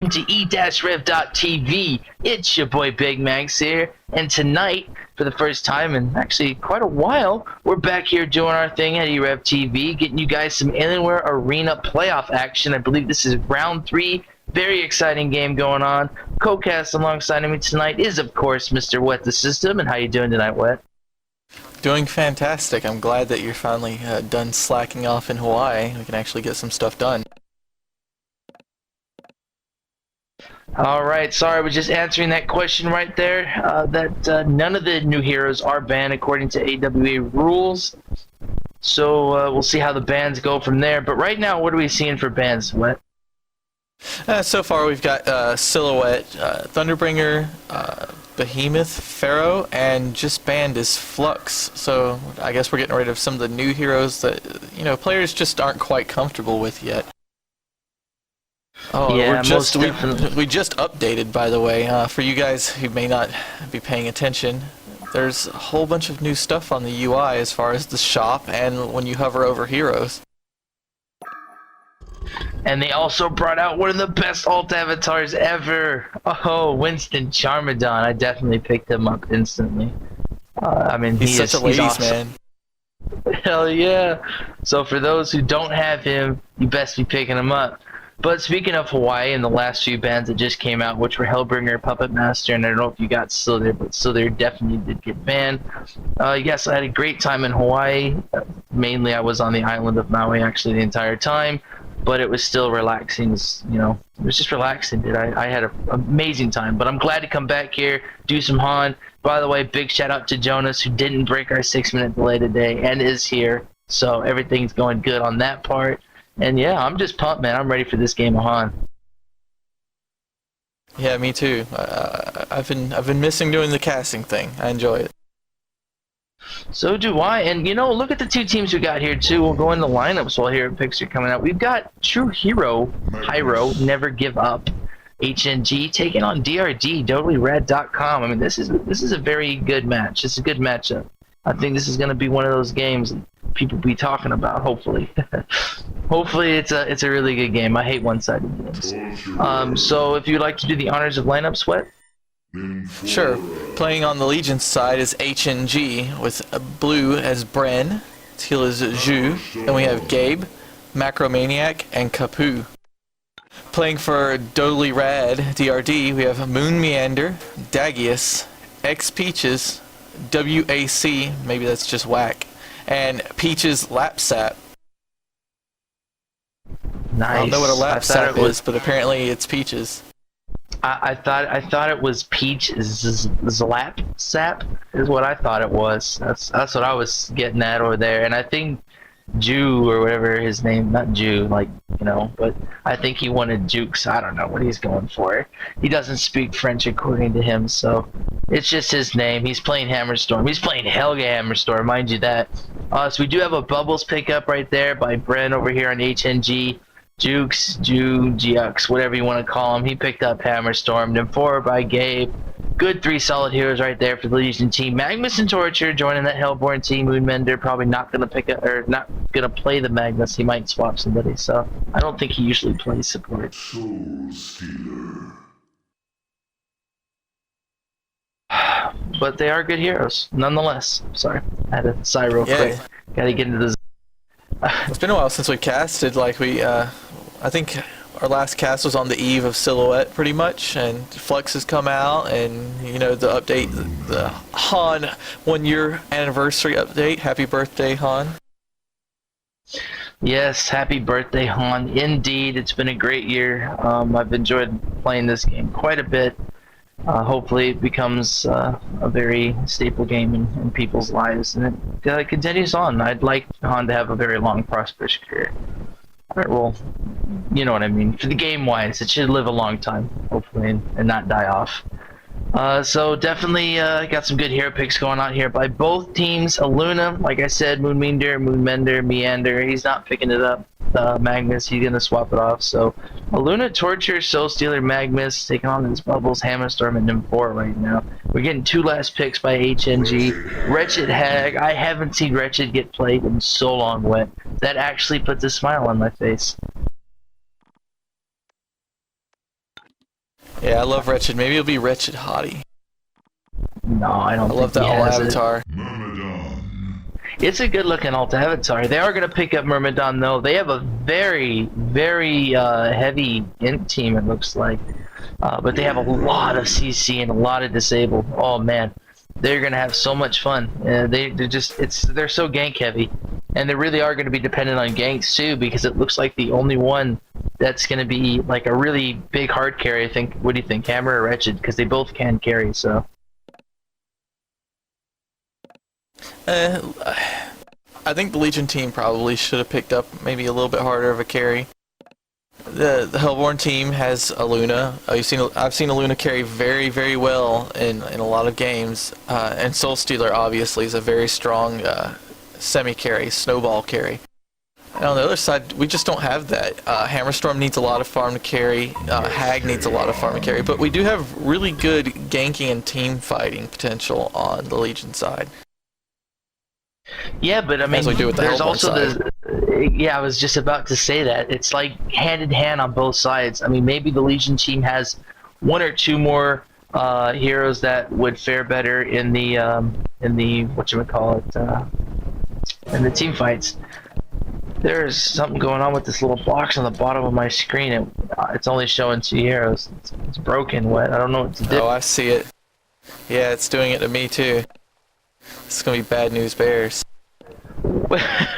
to e-rev.tv. It's your boy Big Max here, and tonight, for the first time in actually quite a while, we're back here doing our thing at e-rev TV, getting you guys some Alienware Arena playoff action. I believe this is round 3. Very exciting game going on. Co-cast alongside me tonight is, of course, Mr. Wet the System. And how you doing tonight, Wet? Doing fantastic. I'm glad that you're finally done slacking off in Hawaii. We can actually get some stuff done. Alright, sorry, I was just answering that question right there. That none of the new heroes are banned according to AWA rules. So we'll see how the bans go from there. But right now, what are we seeing for bans, Wet? So far we've got Silhouette, Thunderbringer, Behemoth, Pharaoh, and just banned is Flux. So I guess we're getting rid of some of the new heroes that, you know, players just aren't quite comfortable with yet. Oh, yeah, we just updated, by the way, for you guys who may not be paying attention. There's a whole bunch of new stuff on the UI as far as the shop and when you hover over heroes. And they also brought out one of the best alt avatars ever. Oh, Winston Charmadon. I definitely picked him up instantly. I mean, he's such a ladies' awesome. Man. Hell yeah. So for those who don't have him, you best be picking him up. But speaking of Hawaii and the last few bands that just came out, which were Hellbringer, Puppet Master, and I don't know if you got Slither, but Slither definitely did get banned. Yes, I had a great time in Hawaii. Mainly I was on the island of Maui actually the entire time, but it was still relaxing. You know, it was just relaxing, dude. I had an amazing time, but I'm glad to come back here, do some Han. By the way, big shout out to Jonas, who didn't break our 6-minute delay today and is here. So everything's going good on that part. And yeah, I'm just pumped, man. I'm ready for this game of Han. Yeah, me too. I've been missing doing the casting thing. I enjoy it. So do I. And you know, look at the two teams we got here too. We'll go into lineups while here picks are coming out. We've got True Hero, Pyro, Never Give Up, HNG taking on DRD, DotallyRed.com. I mean, this is a very good match. It's a good matchup. I think this is going to be one of those games people be talking about, hopefully. Hopefully it's a really good game. I hate one-sided games. So if you'd like to do the honors of lineup, Sweat? Sure. Playing on the Legion side is HNG with Blue as Bren, Teal is Zhu, then we have Gabe, Macromaniac, and Kapu. Playing for Dodely Rad, DRD, we have Moon Meander, Dagius, X Peaches, WAC, maybe that's just whack, and Peaches Lapsap. Nice. I don't know what a Lapsap is, but apparently it's Peaches. I thought it was Peach Zlap is what I thought it was. That's what I was getting at over there. And I think Jew or whatever his name, not Jew, like, you know, but I think he wanted Jukes. I don't know what he's going for. He doesn't speak French according to him, so it's just his name. He's playing Hammerstorm. He's playing Helga Hammerstorm, mind you that. So we do have a Bubbles pickup right there by Bren over here on HNG. Jukes, Jux, whatever you want to call him. He picked up Hammerstorm. Then 4 by Gabe. Good 3 solid heroes right there for the Legion team. Magnus and Torture joining that Hellborn team. Moonmender probably not gonna not gonna play the Magnus. He might swap somebody. So I don't think he usually plays support. Soul Stealer. But they are good heroes, nonetheless. Sorry, I had to sigh real quick. Gotta get into the. It's been a while since we casted. Like I think our last cast was on the eve of Silhouette, pretty much, and Flux has come out, and you know the update, the Han 1-year anniversary update. Happy birthday, Han! Yes, happy birthday, Han! Indeed, it's been a great year. I've enjoyed playing this game quite a bit. Hopefully, it becomes a very staple game in people's lives, and it continues on. I'd like Han to have a very long, prosperous career. Alright, well, you know what I mean. For the game-wise, it should live a long time, hopefully, and not die off. So definitely got some good hero picks going on here by both teams. Aluna, like I said, Moonmender, Meander. He's not picking it up. Magnus, he's gonna swap it off. So Aluna, Torture, Soul Stealer, Magnus taking on his Bubbles, Hammerstorm, and M4 right now. We're getting 2 last picks by HNG. Wretched Hag. I haven't seen Wretched get played in so long. Wet. That actually puts a smile on my face. Yeah, I love Wretched. Maybe it'll be Wretched Hottie. No, I don't I love think that he whole has it. avatar. It's a good looking alt avatar. They are going to pick up Myrmidon though. They have a very, very heavy int team, it looks like. But they have a lot of CC and a lot of disabled. Oh man, they're going to have so much fun. They're so gank heavy. And they really are going to be dependent on ganks too, because it looks like the only one that's going to be like a really big hard carry, I think. What do you think, Hammer or Wretched? Because they both can carry, so. I think the Legion team probably should have picked up maybe a little bit harder of a carry. The Hellborn team has a Luna. I've seen a Luna carry very, very well in a lot of games. And Soul Stealer obviously is a very strong semi-carry, snowball carry. And on the other side, we just don't have that. Hammerstorm needs a lot of farm to carry. Hag needs a lot of farm to carry. But we do have really good ganking and team fighting potential on the Legion side. Yeah, but I mean, As we do with the there's Hellborn also side. yeah, I was just about to say that. It's like hand in hand on both sides. I mean, maybe the Legion team has one or two more heroes that would fare better in the whatchamacallit, in the team fights. There's something going on with this little box on the bottom of my screen. It's only showing 2 heroes. It's broken. What? I don't know what to do. Oh, I see it. Yeah, it's doing it to me too. It's gonna be bad news bears.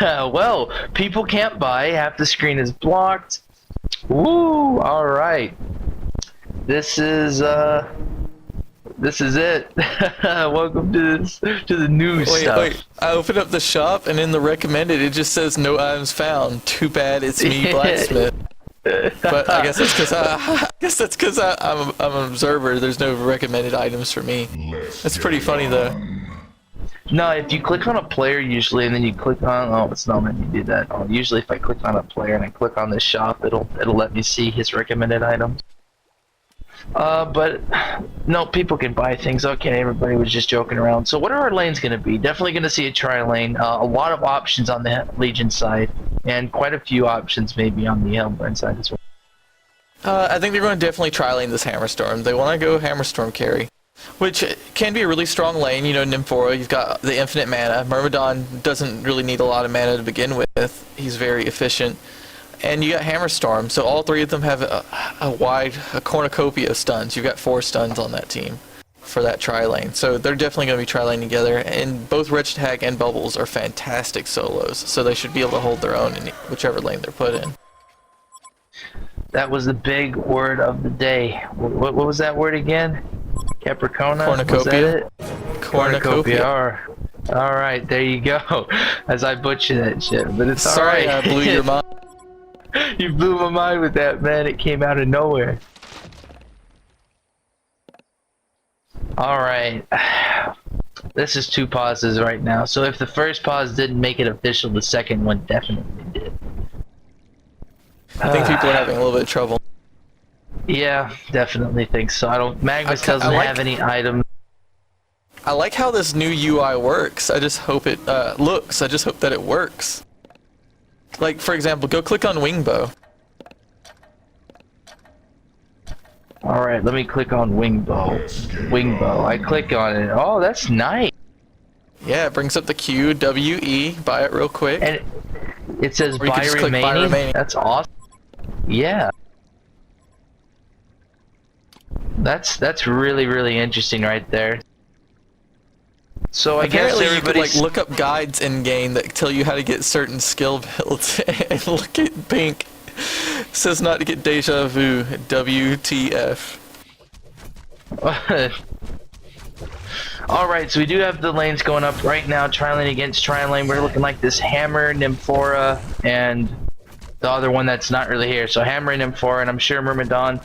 Well, people can't buy. Half the screen is blocked. Woo! All right. This is it. Welcome to the new stuff. Wait. I opened up the shop and in the recommended it just says no items found. Too bad it's me, Blacksmith. But I guess that's because I'm an observer. There's no recommended items for me. It's pretty funny though. No, if you click on a player usually, and then you click on, oh, it's not letting me do that. Oh, usually if I click on a player and I click on the shop, it'll let me see his recommended items. But no, people can buy things. Okay, everybody was just joking around. So what are our lanes going to be? Definitely going to see a tri-lane. A lot of options on the Legion side, and quite a few options maybe on the Hellborn side as well. I think they're going to definitely tri-lane this Hammerstorm. They want to go Hammerstorm carry, which can be a really strong lane. You know, Nymphora, you've got the infinite mana. Myrmidon doesn't really need a lot of mana to begin with. He's very efficient. And you got Hammerstorm, so all 3 of them have a cornucopia of stuns. You've got 4 stuns on that team for that tri-lane. So they're definitely going to be tri-lane together. And both Wretched Hag and Bubbles are fantastic solos, so they should be able to hold their own in whichever lane they're put in. That was the big word of the day. What was that word again? Capricorna? Cornucopia. Was that it? Cornucopia. All right, there you go. As I butchered that shit, but it's Sorry, all right. I blew your mind. You blew my mind with that, man. It came out of nowhere. All right. This is 2 pauses right now. So if the first pause didn't make it official, the second one definitely did. I think people are having a little bit of trouble. Yeah, definitely think so. Magnus doesn't have any items. I like how this new UI works. I just hope it looks. I just hope that it works. Like, for example, go click on Wingbow. Alright, let me click on Wingbow. I click on it. Oh, that's nice. Yeah, it brings up the Q, W, E. Buy it real quick. And it says Or you can buy just click buy remaining. remaining. That's awesome. Yeah. That's really, really interesting right there. So I guess Apparently you could everybody's like look up guides in game that tell you how to get certain skill builds. And look at Pink. Says not to get deja vu. WTF. Alright, so we do have the lanes going up right now. Tri-lane against tri-lane. We're looking like this Hammer, Nymphora, and the other one that's not really here. So Hammer and Nymphora, and I'm sure Myrmidon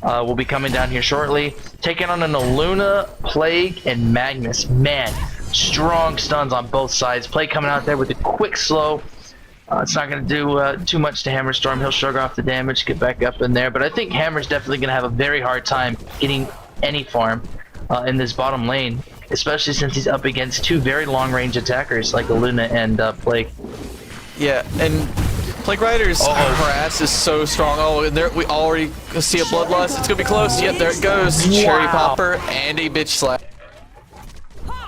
will be coming down here shortly. Taking on an Aluna, Plague, and Magnus. Man, strong stuns on both sides. Plague coming out there with a quick slow. It's not going to do too much to Hammerstorm. He'll shrug off the damage, get back up in there. But I think Hammer's definitely going to have a very hard time getting any farm in this bottom lane, especially since he's up against 2 very long-range attackers like Aluna and Plague. Yeah, and Plague Rider's harass is so strong. Oh, and there we already see a Bloodlust. It's gonna be close. Yep, there it goes. Cherry Popper and a Bitch Slap.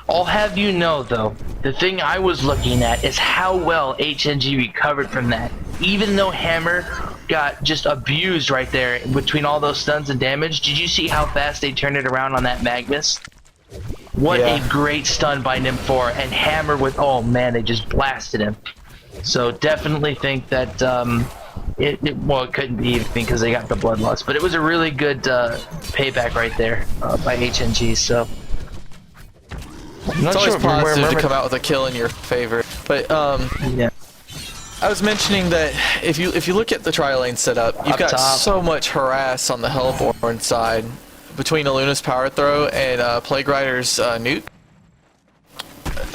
I'll have you know, though, the thing I was looking at is how well HNG recovered from that. Even though Hammer got just abused right there between all those stuns and damage, did you see how fast they turned it around on that Magnus? What a great stun by Nymph4, and Hammer with, oh man, they just blasted him. So definitely think that well, it couldn't be even because they got the Bloodlust, but it was a really good payback right there by HNG. So it's always positive to come out with a kill in your favor. But yeah. I was mentioning that if you look at the tri-lane setup, you've got so much harass on the Hellborn side between Aluna's power throw and Plague Rider's nuke.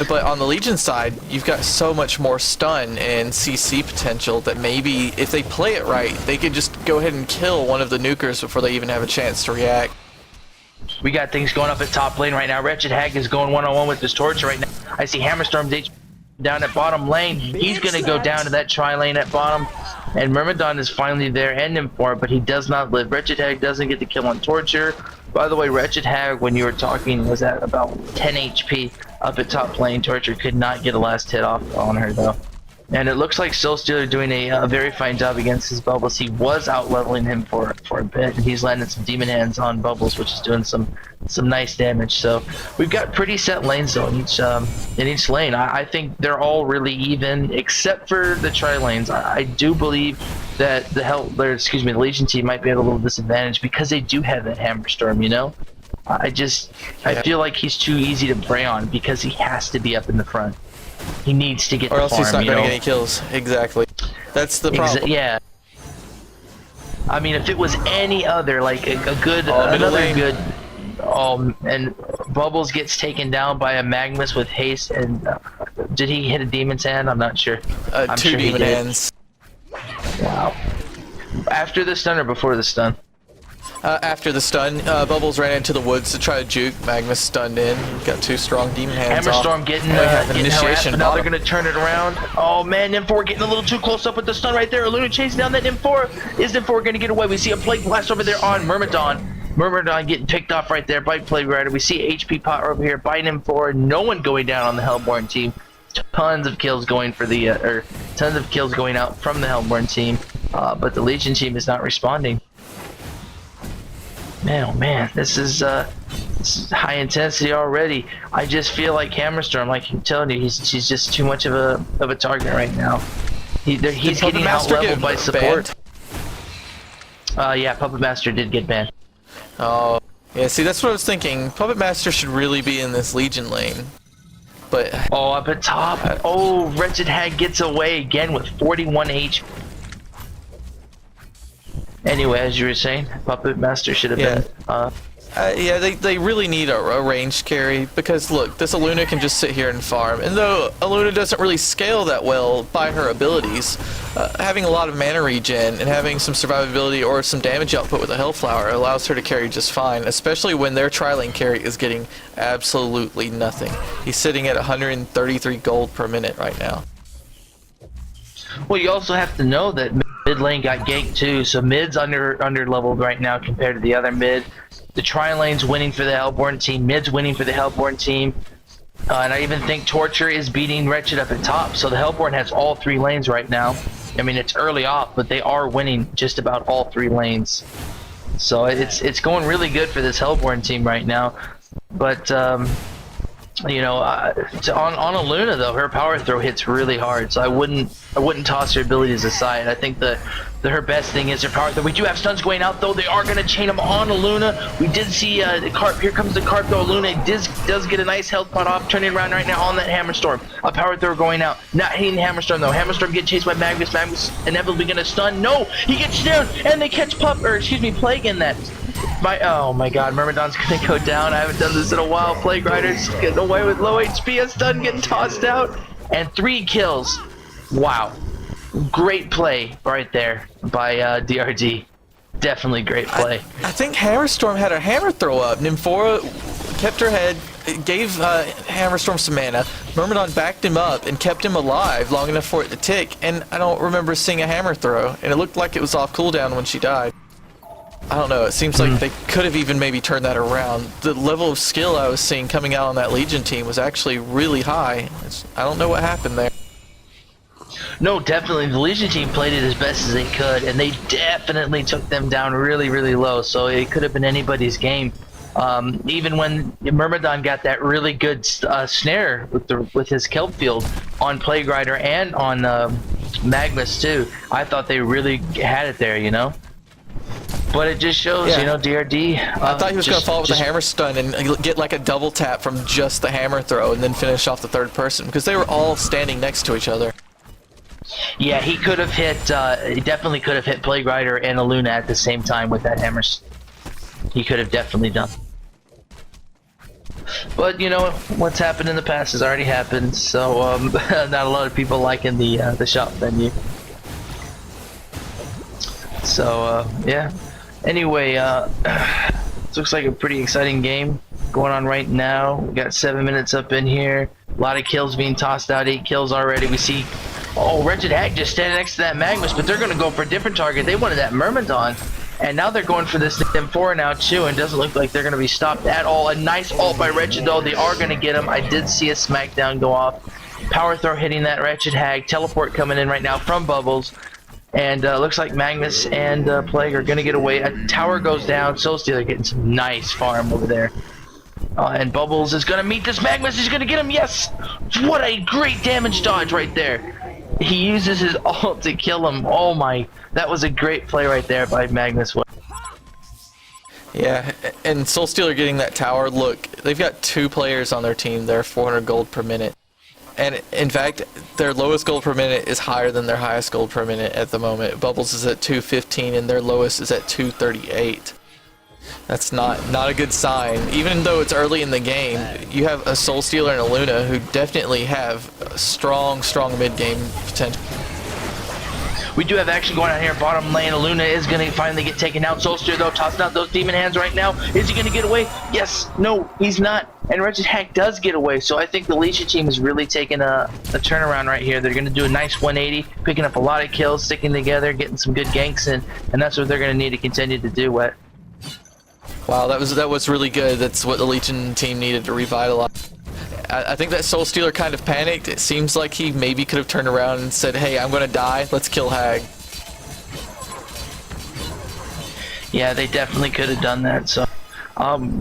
But on the Legion side, you've got so much more stun and CC potential that maybe if they play it right, they could just go ahead and kill one of the nukers before they even have a chance to react. We got things going up at top lane right now. Wretched Hag is going one-on-one with this Torture right now. I see Hammerstorm's down at bottom lane. He's going to go down to that tri-lane at bottom. And Myrmidon is finally there and Nymph4, but he does not live. Wretched Hag doesn't get the kill on Torture. By the way, Wretched Hag, when you were talking, was at about 10 HP up at top lane. Torture could not get a last hit off on her, though. And it looks like Soulstealer doing a very fine job against his Bubbles. He was out-leveling him for a bit, and he's landing some Demon Hands on Bubbles, which is doing some nice damage. So we've got pretty set lanes, though, in each lane. I think they're all really even, except for the tri-lanes. I do believe that the Legion team might be at a little disadvantage because they do have that Hammerstorm, you know? I feel like he's too easy to prey on because he has to be up in the front. He needs to get the farm, or else he's not going to get any kills. Exactly. That's the problem. Yeah. I mean, if it was any other, like a good, and Bubbles gets taken down by a Magnus with haste, and did he hit a Demon's Hand? I'm not sure. I'm two sure Demon Hands. Wow. After the stun or before the stun? After the stun, Bubbles ran into the woods to try to juke. Magnus stunned in. Got two strong Demon Hands. Hammerstorm getting initiation. Now they're gonna turn it around. Oh man, Nymph4 getting a little too close up with the stun right there. Luna chasing down that Nymph4. Is Nymph4 gonna get away? We see a Plague Blast over there on Myrmidon. Myrmidon getting picked off right there by Plague Rider. We see HP pot over here by Nymph4. No one going down on the Hellborn team. Tons of kills going for the tons of kills going out from the Hellborn team, but the Legion team is not responding. Man, oh man, this is high intensity already. I just feel like Hammerstorm, like I'm telling you, he's just too much of a target right now. He's getting out-leveled by support. Yeah, Puppet Master did get banned. Oh, yeah. See, that's what I was thinking. Puppet Master should really be in this Legion lane. But up at top. Oh, Wretched Hag gets away again with 41 HP. Anyway, as you were saying, Puppet Master should have been. Yeah, they really need a ranged carry because look, this Aluna can just sit here and farm. And though Aluna doesn't really scale that well by her abilities, having a lot of mana regen and having some survivability or some damage output with a Hellflower allows her to carry just fine, especially when their tri-lane carry is getting absolutely nothing. He's sitting at 133 gold per minute right now. Well, you also have to know that mid lane got ganked too, so mid's under leveled right now compared to the other mid. The tri-lane's winning for the Hellborn team, mid's winning for the Hellborn team, and I even think Torture is beating Wretched up at top, so the Hellborn has all three lanes right now. I mean, it's early off, but they are winning just about all three lanes. So it's going really good for this Hellborn team right now. But you know, on Aluna though, her power throw hits really hard, so I wouldn't toss her abilities aside. I think her best thing is her power throw. We do have stuns going out though. They are going to chain them on Aluna. We did see the Carp. Here comes the Carp though. Aluna does get a nice health pot off, turning around right now on that Hammerstorm. A power throw going out. Not hitting Hammerstorm though. Hammerstorm get chased by Magnus. Magnus inevitably going to stun. No, he gets down, and they catch Plague in that. Oh my god, Myrmidon's gonna go down. I haven't done this in a while. Plague Rider's getting away with low HP. A stun getting tossed out. And 3 kills. Wow. Great play right there by DRD. Definitely great play. I think Hammerstorm had a hammer throw up. Nymphora kept her head, gave Hammerstorm some mana. Myrmidon backed him up and kept him alive long enough for it to tick, and I don't remember seeing a hammer throw, and it looked like it was off cooldown when she died. I don't know, it seems like they could have even maybe turned that around. The level of skill I was seeing coming out on that Legion team was actually really high. I don't know what happened there. No, definitely. The Legion team played it as best as they could, and they definitely took them down really, really low, so it could have been anybody's game. Even when Myrmidon got that really good snare with his kelp field on Plague Rider and on Magnus too, I thought they really had it there, you know? But it just shows, you know, DRD. I thought he was going to fall with a hammer stun and get like a double tap from just the hammer throw and then finish off the third person, because they were all standing next to each other. Yeah, he could have hit, he definitely could have hit Plague Rider and a Luna at the same time with that hammer. He could have definitely done. But, you know, what's happened in the past has already happened, so not a lot of people liking the shop venue. So, yeah. Anyway, it looks like a pretty exciting game going on right now. We got 7 minutes up in here. A lot of kills being tossed out. 8 kills already. We see, oh, Wretched Hag just standing next to that Magnus, but they're going to go for a different target. They wanted that Myrmidon. And now they're going for this M4 now too, and it doesn't look like they're going to be stopped at all. A nice ult by Wretched though. They are going to get him. I did see a smackdown go off. Power throw hitting that Wretched Hag. Teleport coming in right now from Bubbles. And looks like Magnus and Plague are going to get away. A tower goes down. Soul Stealer getting some nice farm over there. And Bubbles is going to meet this Magnus. He's going to get him. Yes! What a great damage dodge right there. He uses his ult to kill him. Oh my, that was a great play right there by Magnus. Yeah, and Soul Stealer getting that tower. Look, they've got 2 players on their team. They're 400 gold per minute. And in fact, their lowest gold per minute is higher than their highest gold per minute at the moment. Bubbles is at 215 and their lowest is at 238. That's not a good sign. Even though it's early in the game, you have a Soul Stealer and a Luna who definitely have strong mid-game potential. We do have action going on here. Bottom lane, Luna is going to finally get taken out. Soul Stealer though, tossing out those demon hands right now. Is he going to get away? Yes. No, he's not. And Wretched Hag does get away. So I think the Legion team is really taking a turnaround right here. They're going to do a nice 180, picking up a lot of kills, sticking together, getting some good ganks in, and that's what they're going to need to continue to do. Wow, that was really good. That's what the Legion team needed to revitalize. I think that Soul Stealer kind of panicked. It seems like he maybe could have turned around and said, hey, I'm going to die. Let's kill Hag. Yeah, they definitely could have done that. So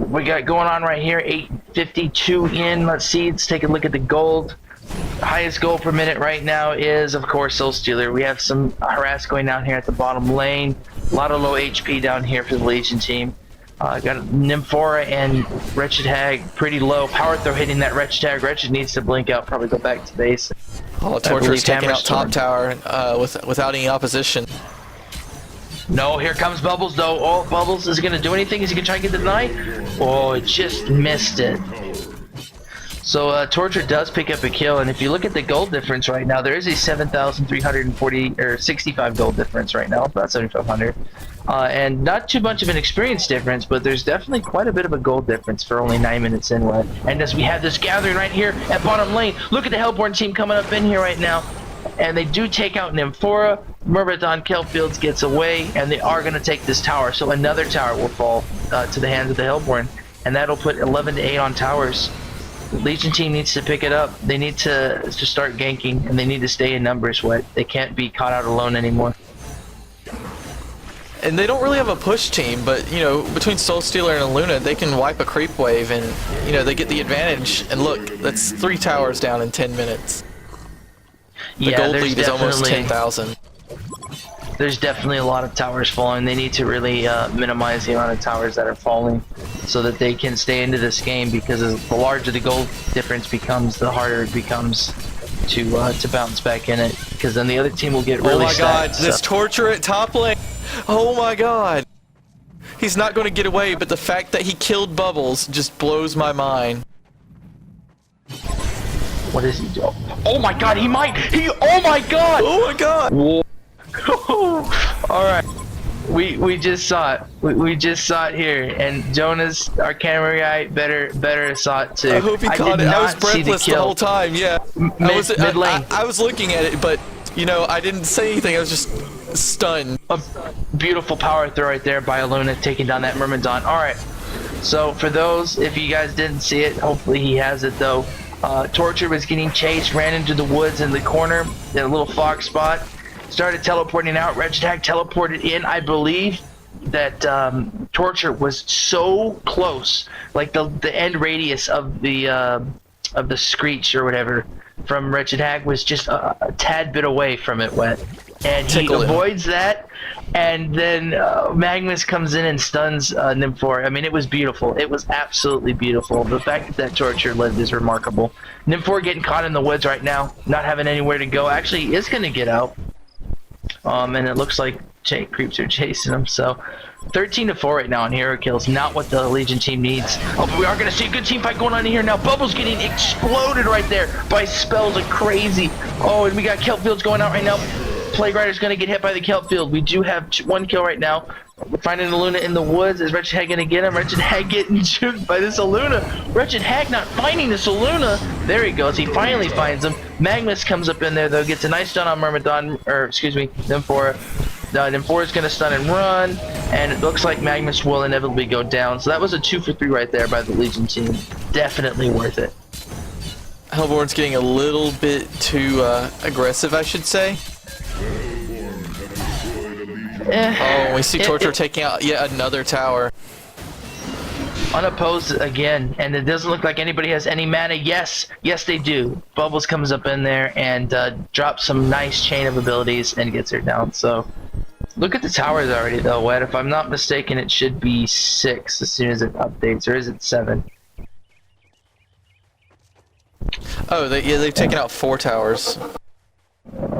we got going on right here, 852 in. Let's see, let's take a look at the gold. The highest gold per minute right now is, of course, Soul Stealer. We have some harass going down here at the bottom lane. A lot of low HP down here for the Legion team. Got Nymphora and Wretched Hag pretty low. Power throw hitting that Wretched Hag. Wretched needs to blink out, probably go back to base. Oh, Torture's taking out top tower without any opposition. No, here comes Bubbles though. Oh, Bubbles, is he going to do anything? Is he going to try and get the deny? Oh, it just missed it. So Torture does pick up a kill, and if you look at the gold difference right now, there is a 7,340 or 65 gold difference right now, about 7,500. And not too much of an experience difference, but there's definitely quite a bit of a gold difference for only 9 minutes in. And as we have this gathering right here at bottom lane, look at the Hellborn team coming up in here right now. And they do take out Nymphora. Myrmidon Kelpfields gets away, and they are going to take this tower. So another tower will fall to the hands of the Hellborn, and that'll put 11 to 8 on towers. The Legion team needs to pick it up. They need to start ganking, and they need to stay in numbers. They can't be caught out alone anymore. And they don't really have a push team, but, you know, between Soul Stealer and Luna, they can wipe a creep wave, and, you know, they get the advantage. And look, that's 3 towers down in 10 minutes. The gold lead is almost 10,000. There's definitely a lot of towers falling. They need to really minimize the amount of towers that are falling so that they can stay into this game, because the larger the gold difference becomes, the harder it becomes to bounce back in it, because then the other team will get really stacked. Oh my god, this Torture at top lane. Oh my god. He's not going to get away, but the fact that he killed Bubbles just blows my mind. What is he doing? Oh my god, he might! Oh my god! Oh my god! Alright. We just saw it. We just saw it here, and Jonas, our camera guy, better saw it too. I hope he caught did it. I was not see breathless the whole time. Yeah, Mid lane. I was looking at it, but you know, I didn't say anything. I was just stunned. A beautiful power throw right there by Luna, taking down that Myrmidon. All right. So for those, if you guys didn't see it, hopefully he has it though. Torture was getting chased, ran into the woods in the corner, in a little fog spot, started teleporting out. Wretched Hag teleported in. I believe that Torture was so close, like the end radius of the screech or whatever from Wretched Hag was just a tad bit away from it went. And he avoids that, and then Magnus comes in and stuns Nymphora. I mean, it was beautiful. It was absolutely beautiful. The fact that Torture lived is remarkable. Nymphora getting caught in the woods right now, not having anywhere to go. Actually, he is going to get out. And it looks like creeps are chasing him. So 13-4 right now on hero kills. Not what the Legion team needs. Oh, but we are going to see a good team fight going on in here now. Bubbles getting exploded right there by spells like crazy. Oh, and we got Kelp Fields going out right now. Plague Rider's going to get hit by the Kelp Field. We do have one kill right now. We're finding the Luna in the woods. Is Wretched Hag going to get him? Wretched Hag getting juked by this Luna. Wretched Hag not finding this Luna. There he goes. He finally finds him. Magnus comes up in there, though. Gets a nice stun on Myrmidon. Or, excuse me, Nymphora. Nymphora's going to stun and run. And it looks like Magnus will inevitably go down. So that was a 2 for 3 right there by the Legion team. Definitely worth it. Hellborn's getting a little bit too aggressive, I should say. Oh, we see Torture taking out yet another tower. Unopposed again, and it doesn't look like anybody has any mana. Yes, they do. Bubbles comes up in there and drops some nice chain of abilities and gets her down. So, look at the towers already, though, Wed. If I'm not mistaken, it should be 6 as soon as it updates, or is it 7? Oh, they've taken out 4 towers.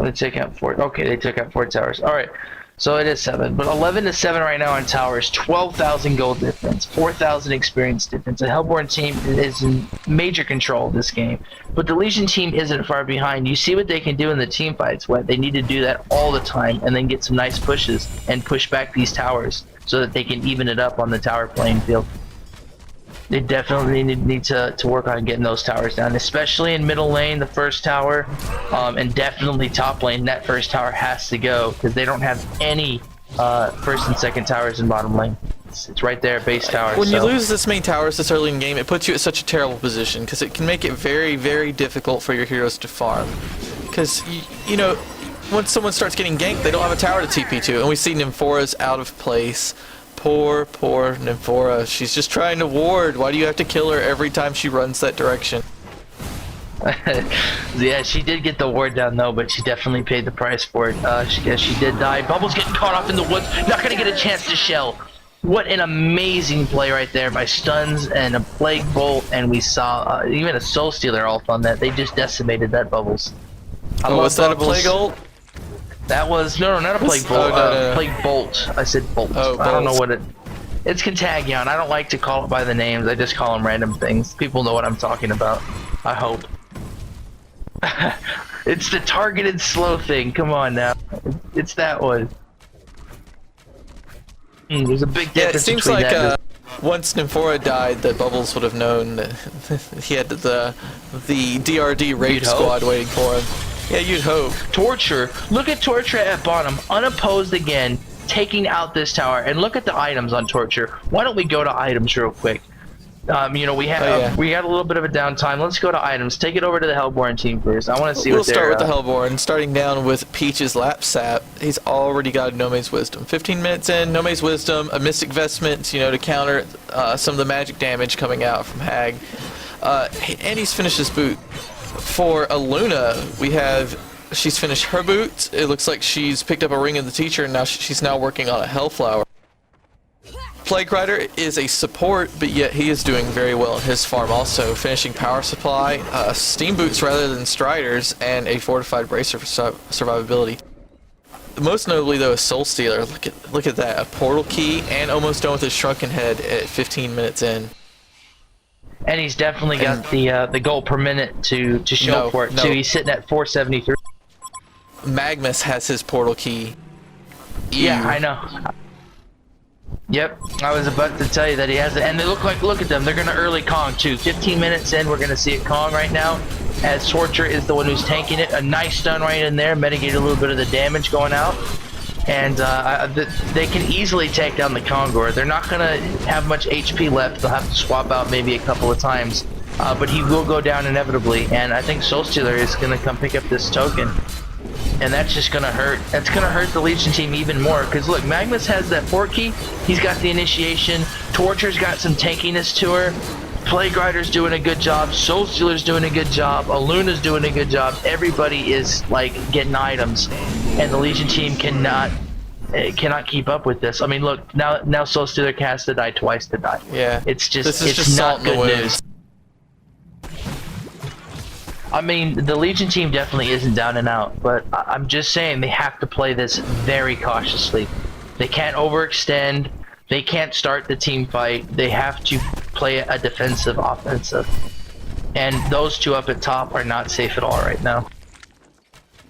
They take out 4. Okay, they took out 4 towers. All right. So it is 7, but 11-7 right now on towers. 12,000 gold difference, 4,000 experience difference. The Hellborn team is in major control of this game, but the Legion team isn't far behind. You see what they can do in the team fights. What they need to do that all the time, and then get some nice pushes and push back these towers so that they can even it up on the tower playing field. They definitely need to work on getting those towers down, especially in middle lane, the first tower, and definitely top lane. That first tower has to go because they don't have any first and second towers in bottom lane. It's right there, base tower. When you lose this many towers this early in the game, it puts you at such a terrible position because it can make it very, very difficult for your heroes to farm. Because, you know, once someone starts getting ganked, they don't have a tower to TP to, and we see Nymphora's out of place. Poor Nymphora. She's just trying to ward. Why do you have to kill her every time she runs that direction? Yeah, she did get the ward down though, but she definitely paid the price for it. She did die. Bubbles getting caught off in the woods. Not gonna get a chance to shell. What an amazing play right there by stuns and a plague bolt, and we saw even a soul stealer ult on that. They just decimated that Bubbles. Was that Bubbles. A plague ult? That was no, not a plague bolt. No. Plague bolt. I said bolt. Oh, I don't know what it. It's Contagion. I don't like to call it by the names. I just call them random things. People know what I'm talking about. I hope. It's the targeted slow thing. Come on now. It's that one. There's a big difference. Yeah, it seems between like that once Nymphora died, that Bubbles would have known that he had the DRD raid squad waiting for him. Yeah, you'd hope. Torture. Look at Torture at bottom, unopposed again, taking out this tower. And look at the items on Torture. Why don't we go to items real quick? You know, we had we had a little bit of a downtime. Let's go to items. Take it over to the Hellborn team first. I want to see what they're... We'll start with the Hellborn, starting down with Peach's Lap Sap. He's already got Nome's Wisdom. 15 minutes in, Nome's Wisdom, a Mystic Vestment, you know, to counter some of the magic damage coming out from Hag. And he's finished his boot. For Luna, she's finished her boot. It looks like she's picked up a Ring of the Teacher, and now she's working on a Hellflower. Plague Rider is a support, but yet he is doing very well in his farm also, finishing Power Supply, Steam Boots rather than Striders, and a Fortified Bracer for survivability. Most notably though is Soul Stealer. Look at that, a Portal Key, and almost done with his Shrunken Head at 15 minutes in. And he's definitely got the gold per minute to show for it too. He's sitting at 473. Magnus has his Portal Key. Yeah, I know. Yep, I was about to tell you that he has it, and they look at them, they're gonna early Kong too. 15 minutes in, we're gonna see it Kong right now, as Torture is the one who's tanking it. A nice stun right in there, mitigate a little bit of the damage going out, and they can easily take down the Kongor. They're not gonna have much HP left, they'll have to swap out maybe a couple of times, but he will go down inevitably, and I think Soul Stealer is gonna come pick up this token. And that's just gonna hurt. That's gonna hurt the Legion team even more. Because look, Magnus has that port key. He's got the initiation. Torture's got some tankiness to her. Plague Rider's doing a good job. Soul Stealer's doing a good job. Aluna's doing a good job. Everybody is like getting items, and the Legion team cannot keep up with this. I mean, look, now Soul Stealer has to die twice to die. Yeah. It's just This is it's just not salt in the good wound. news. I mean, the Legion team definitely isn't down and out, but I'm just saying they have to play this very cautiously. They can't overextend. They can't start the team fight. They have to play a defensive offensive. And those two up at top are not safe at all right now.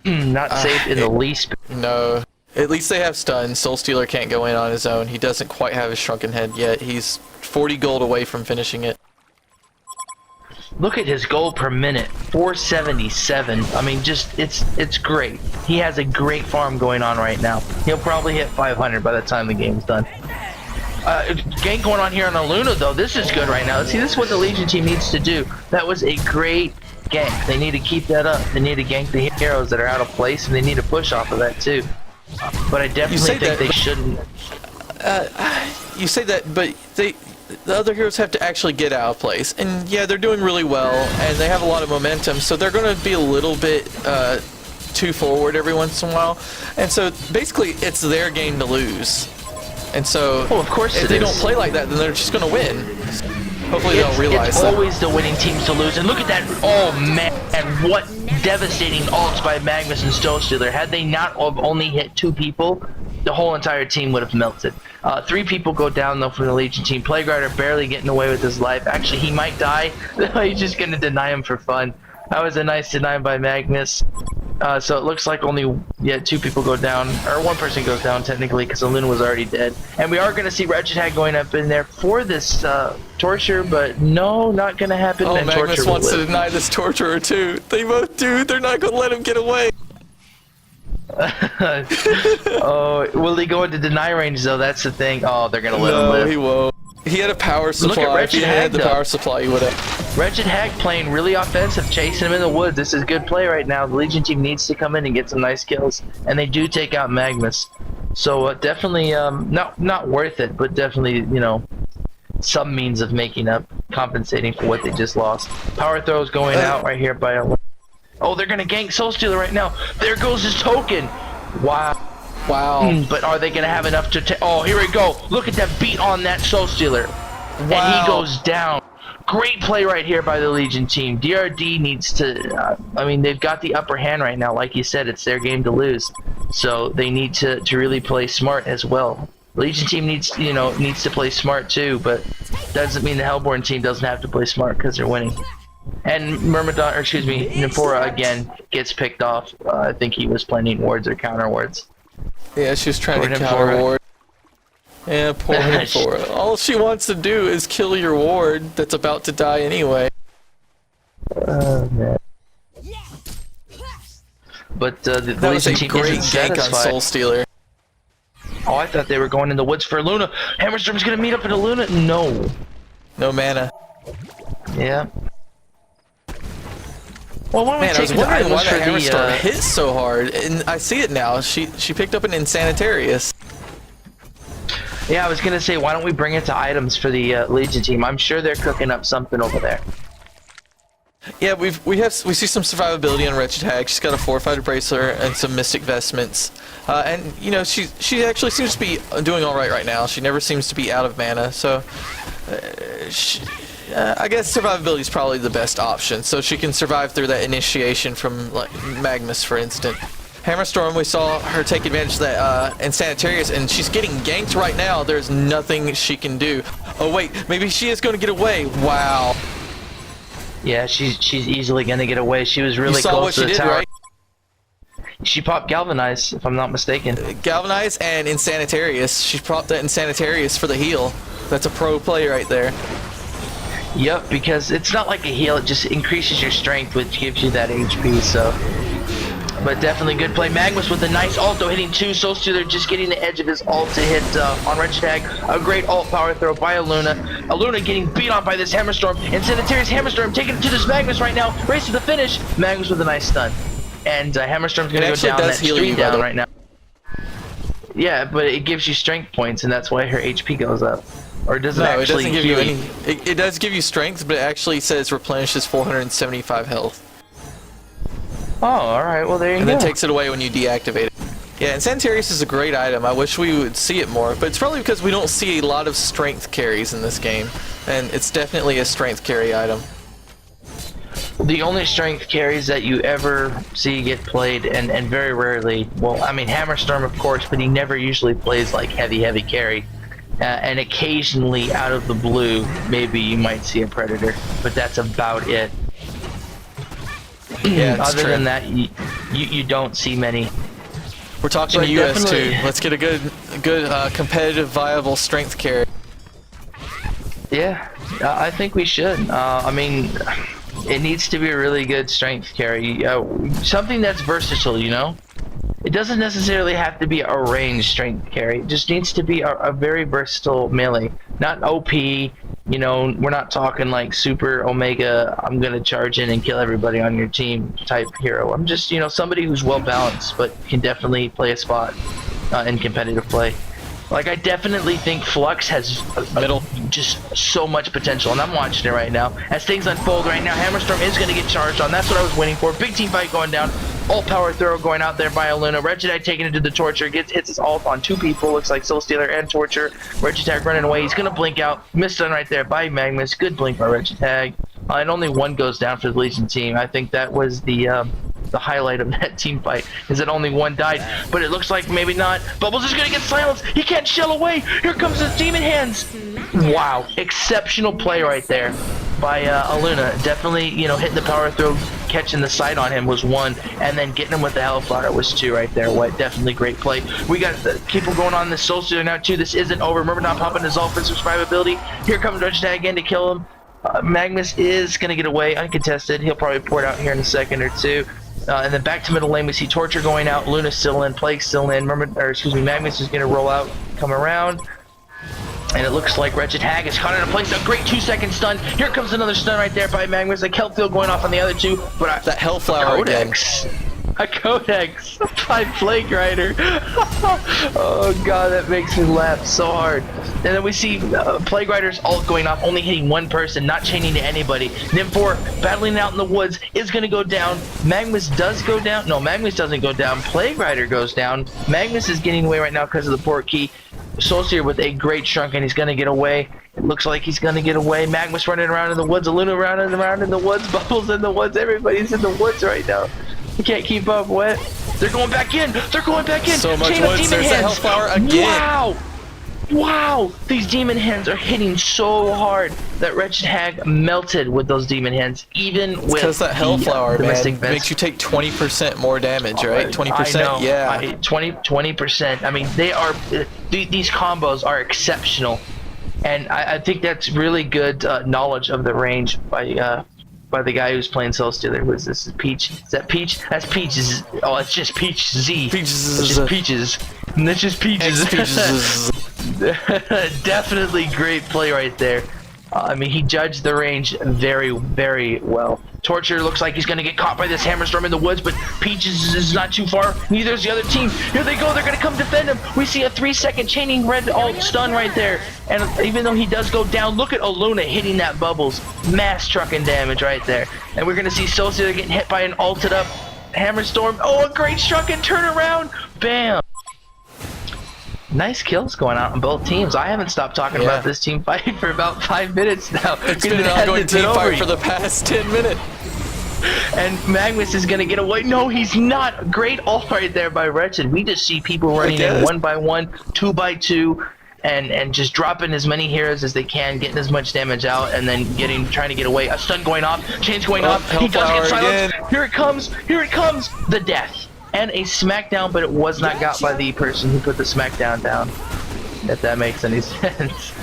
Not safe in the least. No. At least they have stun. Soul Stealer can't go in on his own. He doesn't quite have his shrunken head yet. He's 40 gold away from finishing it. Look at his gold per minute, 477. I mean, just it's great. He has a great farm going on right now. He'll probably hit 500 by the time the game's done. Gank going on here on Aluna though. This is good right now. See, this is what the Legion team needs to do. That was a great gank. They need to keep that up. They need to gank the heroes that are out of place, and they need to push off of that too. But I definitely think they shouldn't. You say that, but the other heroes have to actually get out of place. And yeah, they're doing really well, and they have a lot of momentum, so they're going to be a little bit too forward every once in a while. And so basically, it's their game to lose. And so of course if they don't play like that, then they're just going to win. Hopefully they'll realize it's that. always the winning teams to lose. And look at that. Oh, man. And what devastating ults by Magnus and Soul Stealer. Had they not only hit 2 people, the whole entire team would have melted. 3 people go down, though, from the Legion team. Plague Rider barely getting away with his life. Actually, he might die. He's just going to deny him for fun. That was a nice deny by Magnus. So it looks like only 2 people go down, or 1 person goes down technically, because Aluna was already dead. And we are going to see Wretched Hag going up in there for this torture, but no, not going to happen. Oh, and Magnus Torture wants will to live. deny this torturer too. They both do. They're not going to let him get away. Oh, will he go into deny range though? That's the thing. Oh, they're going to let him live. No, he won't. He had a power supply. Look at If Wretched he had Hag, the though. power supply, he would have. Wretched Hag playing really offensive, chasing him in the woods. This is good play right now. The Legion team needs to come in and get some nice kills, and they do take out Magnus. So definitely, not worth it, but definitely, some means of making up, compensating for what they just lost. Power throws going out right here by. Oh, they're gonna gank Soul Stealer right now. There goes his token. Wow. Wow. But are they gonna have enough to? Oh, here we go. Look at that beat on that Soul Stealer. Wow. And he goes down. Great play right here by the Legion team. DRD needs to, I mean, they've got the upper hand right now. Like you said, it's their game to lose. So they need to really play smart as well. Legion team needs to play smart too, but doesn't mean the Hellborn team doesn't have to play smart because they're winning. And Myrmidon, or excuse me, Nymphora again gets picked off. I think he was planning wards or counter wards. Yeah, she was trying Poor to Nymphora. counter ward. Yeah, poor Nymphora. All she wants to do is kill your ward that's about to die anyway. Man. But the That was Legion a team great isn't gank on satisfied. Soul Stealer. Oh, I thought they were going in the woods for Luna. Hammerstorm's gonna meet up in Luna? No. No mana. Yeah. Well, why don't Man, I we was take the wondering items why for that the, Hammerstorm hit so hard, and I see it now. She picked up an Insanitarius. Yeah, I was gonna say, why don't we bring it to items for the Legion team? I'm sure they're cooking up something over there. Yeah, we see some survivability on Wretched Hag. She's got a Forefighter Bracelet and some Mystic Vestments, and she actually seems to be doing all right now. She never seems to be out of mana, so I guess survivability is probably the best option. So she can survive through that initiation from like Magnus, for instance. Hammerstorm, we saw her take advantage of that Insanitarius, and she's getting ganked right now. There's nothing she can do. Oh wait, maybe she is going to get away. Wow. Yeah, she's easily gonna get away. She was really You saw close what to she the did, tower. right? She popped Galvanize, if I'm not mistaken. Galvanize and Insanitarius. She popped that Insanitarius for the heal. That's a pro play right there. Yep, because it's not like a heal, it just increases your strength, which gives you that HP, so. But definitely good play. Magnus with a nice ult, though, hitting 2. Soulstealer just getting the edge of his ult to hit on Regitag. A great ult power throw by Aluna. Aluna getting beat on by this Hammerstorm. And Sanitarius Hammerstorm taking it to this Magnus right now. Race to the finish. Magnus with a nice stun. And Hammerstorm's going to go down. That stream down right now. Yeah, but it gives you strength points, and that's why her HP goes up. Or does it actually doesn't give you any? It does give you strength, but it actually says replenishes 475 health. Oh, alright, well there you go. And then takes it away when you deactivate it. Yeah, and Sanitarius is a great item. I wish we would see it more, but it's probably because we don't see a lot of strength carries in this game. And it's definitely a strength carry item. The only strength carries that you ever see get played, and very rarely, well, I mean, Hammerstorm, of course, but he never usually plays like heavy carry. And occasionally, out of the blue, maybe you might see a Predator, but that's about it. Yeah, other than that, you don't see many. We're talking US too. Let's get a good competitive, viable strength carry. Yeah, I think we should. I mean, it needs to be a really good strength carry. Something that's versatile, you know? It doesn't necessarily have to be a ranged strength carry. It just needs to be a very versatile melee. Not OP, you know, we're not talking like super Omega, I'm gonna charge in and kill everybody on your team type hero. I'm just, you know, somebody who's well balanced, but can definitely play a spot in competitive play. Like, I definitely think Flux has just so much potential, and I'm watching it right now. As things unfold right now, Hammerstorm is going to get charged on. That's what I was waiting for. Big team fight going down. Ult power throw going out there by Aluna. Regitag taking it to the Torture. Hits his ult on 2 people. Looks like Soulstealer and Torture. Regitag running away. He's going to blink out. Missed stun right there by Magnus. Good blink by Regitag. And only 1 goes down for the Legion team. I think that was the highlight of that team fight, is that only 1 died, but it looks like maybe not. Bubbles is gonna get silenced. He can't shell away. Here comes his demon hands. Wow, exceptional play right there by Aluna. Definitely, you know, hitting the power throw, catching the sight on him was 1, and then getting him with the Hellflower was 2 right there. What definitely great play. We got the people going on this Soulstealer now too. This isn't over. Remember, not popping his ult for survivability. Here comes Regitag again to kill him. Magnus is gonna get away uncontested. He'll probably pour it out here in a second or 2. And then back to middle lane, we see Torture going out, Luna's still in, Plague's still in, Magnus is going to roll out, come around, and it looks like Regitag is caught in a place, a great 2-second stun. Here comes another stun right there by Magnus, a Kelp field going off on the other 2, but that Hellflower again. A Codex by Plague Rider. Oh god, that makes me laugh so hard. And then we see Plague Rider's ult going off, only hitting 1 person, not chaining to anybody. Nymph4 battling out in the woods is going to go down. Magnus does go down. No, Magnus doesn't go down. Plague Rider goes down. Magnus is getting away right now because of the port key. Soulstealer with a great shrunk, and he's going to get away. It looks like he's going to get away. Magnus running around in the woods. Aluna running around in the woods. Bubbles in the woods. Everybody's in the woods right now. You can't keep up. What? They're going back in. They're going back in. So much Chain woods. of demon There's the hands. Hellflower again. Wow. Wow. These demon hands are hitting so hard that Regitag melted with those demon hands. Even with because that Hellflower, man, makes you take 20% more damage, right? 20%? Yeah. 20%. I mean, they are... these combos are exceptional. And I think that's really good knowledge of the range by the guy who's playing Soulstealer. Who is this? Peach? Is that Peach? That's Peaches. Oh, it's just Peach Z. Peaches. It's just Peaches. And it's just Peaches. Definitely great play right there. I mean, he judged the range very, very well. Torture looks like he's going to get caught by this Hammerstorm in the woods, but Peaches is not too far. Neither is the other team. Here they go. They're going to come defend him. We see a 3-second chaining red ult stun right there. And even though he does go down, look at Aluna hitting that Bubbles. Mass trucking damage right there. And we're going to see Soulstealer getting hit by an ulted up Hammerstorm. Oh, a great struck and turn around. Bam. Nice kills going on both teams. I haven't stopped talking about this team fight for about 5 minutes now. It's been an ongoing team fight for the past 10 minutes. And Magnus is gonna get away. No, he's not. Great ult right there by Wretched. We just see people running in 1 by 1, 2 by 2, and just dropping as many heroes as they can, getting as much damage out, and then trying to get away. A stun going off, chains going off. He does get silenced. Here it comes. Here it comes. The death. and a smackdown, but it was not got by the person who put the smackdown down. If that makes any sense.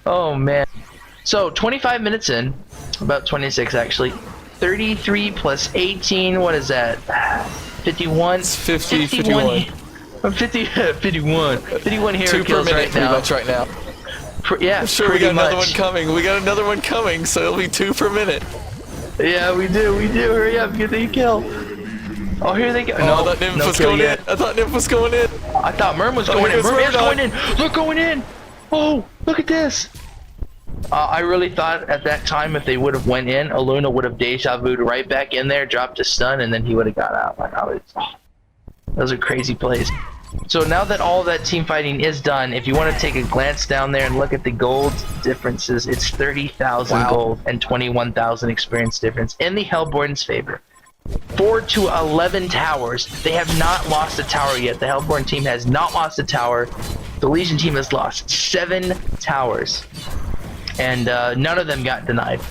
Oh man. So 25 minutes in, about 26 actually. 33 plus 18, what is that? 51? It's 51. 51 hero Two per kills minute right pretty now. much right now. Yeah, I'm sure we got another one coming. We got another one coming, so it'll be 2 per minute. Yeah, we do. Hurry up, get the kill. Oh, here they go. Oh, No, I thought Nymph no was kill going yet. in. I thought Nymph was going in. I thought Merm was going in. here's Merm is Murdoch. going in. They're going in. Oh, look at this. I really thought at that time if they would have went in, Aluna would have deja vu'd right back in there, dropped a stun, and then he would have got out. Like, those are crazy plays. So now that all that team fighting is done, if you want to take a glance down there and look at the gold differences, it's 30,000 gold and 21,000 experience difference in the Hellborn's favor. 4 to 11 towers. They have not lost a tower yet. The Hellborn team has not lost a tower. The Legion team has lost 7 towers. And none of them got denied.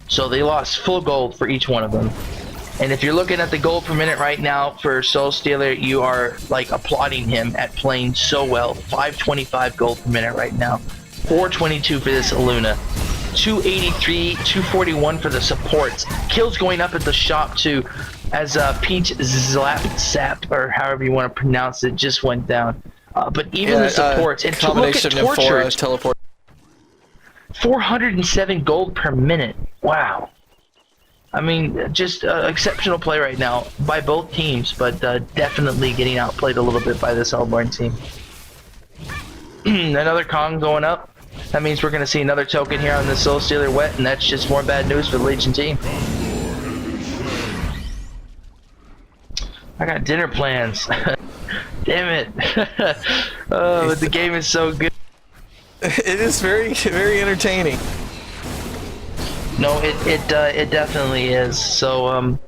So they lost full gold for each one of them. And if you're looking at the gold per minute right now for Soul Stealer, you are like applauding him at playing so well. 525 gold per minute right now. 422 for this Aluna. 283, 241 for the supports. Kills going up at the shop too, as Peach Sap, or however you want to pronounce it, just went down. But even the supports, and to look at Tortured, teleport. 407 gold per minute. Wow. I mean, just exceptional play right now by both teams, but definitely getting outplayed a little bit by this Hellborn team. Another Kong going up. That means we're going to see another token here on the Soul Stealer wet, and that's just more bad news for the Legion team. I got dinner plans. Damn it. Oh, the game is so good. It is very, very entertaining. No, it definitely is. So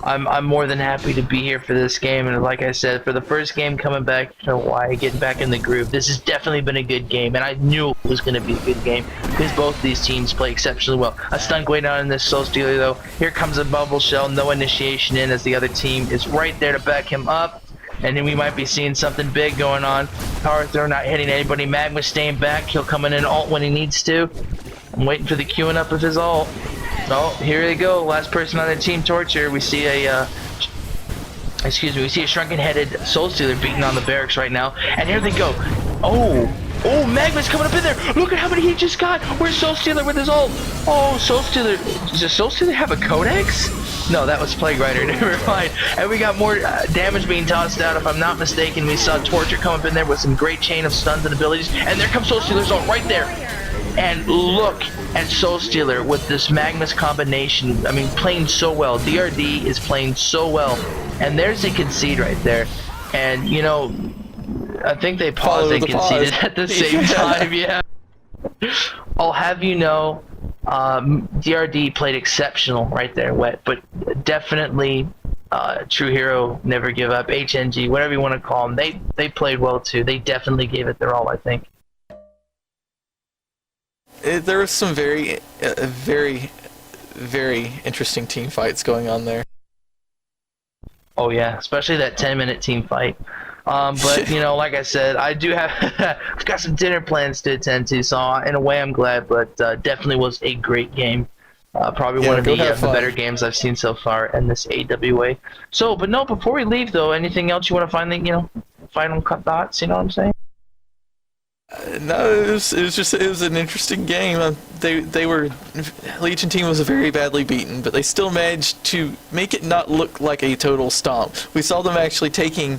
I'm more than happy to be here for this game, and like I said, for the first game coming back to Hawaii, getting back in the groove, this has definitely been a good game, and I knew it was going to be a good game because both these teams play exceptionally well. A stun going on in this Soul Stealer though. Here comes a bubble shell, no initiation in, as the other team is right there to back him up, and then we might be seeing something big going on. Power throw not hitting anybody. Magma staying back. He'll come in and ult when he needs to. I'm waiting for the queuing up of his ult. Oh, here they go. Last person on the team Torture. We see a we see a shrunken-headed Soul Stealer beating on the barracks right now. And here they go. Oh, Magma's coming up in there. Look at how many he just got. Where's Soul Stealer with his ult? Oh, Soul Stealer. Does Soul Stealer have a codex? No, that was Plague Rider. Never mind. And we got more damage being tossed out. If I'm not mistaken, we saw Torture come up in there with some great chain of stuns and abilities. And there comes Soul Stealer's ult right there. And look at Soul Stealer with this Magnus combination. I mean, playing so well. DRD is playing so well. And there's a concede right there. And, you know, I think they paused and conceded at the same time, yeah. I'll have you know, DRD played exceptional right there, Wet. But definitely, True Hero, Never Give Up, HNG, whatever you want to call them, they played well too. They definitely gave it their all, I think. There were some very, very interesting team fights going on there. Oh yeah, especially that 10-minute team fight. But you know, like I said, I do have I've got some dinner plans to attend to, so in a way I'm glad. But definitely was a great game. Probably one of the better games I've seen so far in this AWA. So, but no, before we leave though, anything else you want to find? You know, final thoughts. You know what I'm saying? No, it was an interesting game. Legion team was very badly beaten, but they still managed to make it not look like a total stomp. We saw them actually taking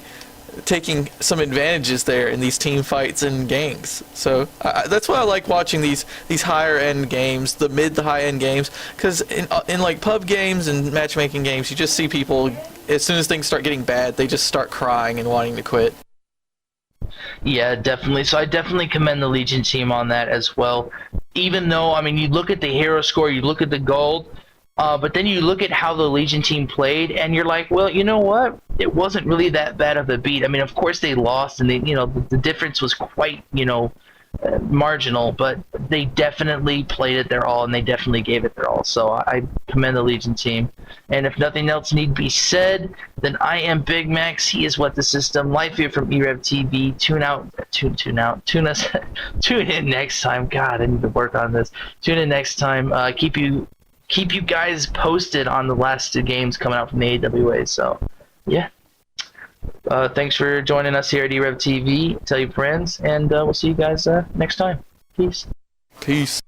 some advantages there in these team fights and games. So that's why I like watching these higher end games, the mid to high end games, because in like pub games and matchmaking games, you just see people, as soon as things start getting bad, they just start crying and wanting to quit. Yeah, definitely. So I definitely commend the Legion team on that as well. Even though, I mean, you look at the hero score, you look at the gold, but then you look at how the Legion team played, and you're like, well, you know what? It wasn't really that bad of a beat. I mean, of course they lost, and the difference was quite, marginal, but they definitely played it their all, and they definitely gave it their all. So I commend the Legion team. And if nothing else need be said, then I am Big Max. He is What the System. Live here from e-rev TV. Tune in next time. God, I need to work on this. Tune in next time. Keep you guys posted on the last games coming out from the AWA. So, yeah. Thanks for joining us here at e-rev TV. Tell your friends, and we'll see you guys next time. Peace. Peace.